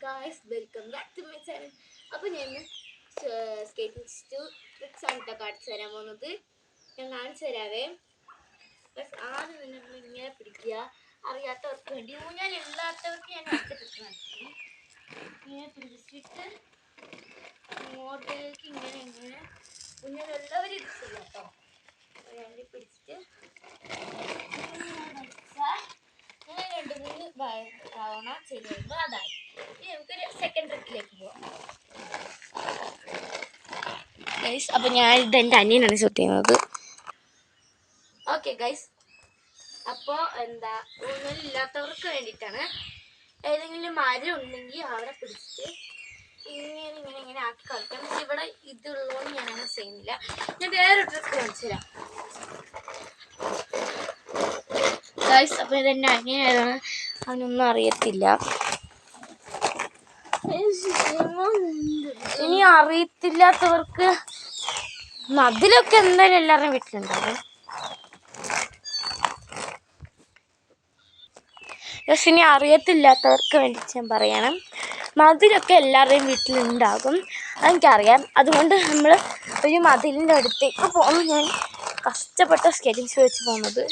Guys, welcome back to my channel. അപ്പോൾ ഞാൻ skating tricks ആണ് കാണിച്ചു തരാൻ പോകുന്നത്. ഞാൻ കാണിച്ചു തരാവേ. ആദ്യം തന്നെ നമ്മൾ ഇങ്ങനെ പിടിക്കുക. അറിയാത്തവർക്ക് വേണ്ടി, ഊഞ്ഞാൽ ഇല്ലാത്തവർക്ക് ഞാൻ അടുത്ത ട്രിക്ക് കാണിച്ചു. ഇങ്ങനെ പിടിച്ചിട്ട് ഇങ്ങോട്ടേക്ക് ഇങ്ങനെ ഊഞ്ഞാലുള്ളവർ ഇത് ചെയ്യാം കേട്ടോ. പിടിച്ചിട്ട് അങ്ങനെ 2-3 തവണ ചെയ്ത് കഴിയുമ്പോൾ അതായി. ഇനി നമുക്കൊരു സെക്കൻഡ് ട്രിക്കിലേക്ക് പോവാം ഗൈസ്. അപ്പോൾ ഞാൻ ഇതെൻ്റെ അനിയനാണ് ഷൂട്ട് ചെയ്യുന്നത്. ഓക്കെ ഗൈസ്, അപ്പോൾ ഊഞ്ഞാലില്ലാത്തവർക്ക് വേണ്ടിയിട്ടാണ്. ഏതെങ്കിലും മരം ഉണ്ടെങ്കിൽ അവിടെ പിടിച്ചിട്ട് ഇങ്ങനെ ആക്കി കളിക്കാം. പക്ഷെ ഇവിടെ ഇതുള്ളതുകൊണ്ട് ഞാനങ്ങനെ ചെയ്യുന്നില്ല. ഞാൻ വേറൊരു ട്രിക്ക് കാണിച്ചു തരാം ഗൈസ്. അപ്പോൾ ഇതെൻ്റെ അനിയനായതാണ്, അവനൊന്നും അറിയത്തില്ല. ഇനി അറിയത്തില്ലാത്തവർക്ക് മതിലൊക്കെ എന്തായാലും എല്ലാവരുടെയും വീട്ടിലുണ്ടാവും. ജസ്റ്റ് ഇനി അറിയത്തില്ലാത്തവർക്ക് വേണ്ടി ഞാൻ പറയണം, മതിലൊക്കെ എല്ലാവരുടെയും വീട്ടിലുണ്ടാകും, അതെനിക്കറിയാം. അതുകൊണ്ട് നമ്മൾ ഒരു മതിലിൻ്റെ അടുത്തേക്ക് പോകുന്നു. ഞാൻ കഷ്ടപ്പെട്ട സ്കേറ്റിംഗ് ഷൂ വെച്ച് പോകുന്നത്.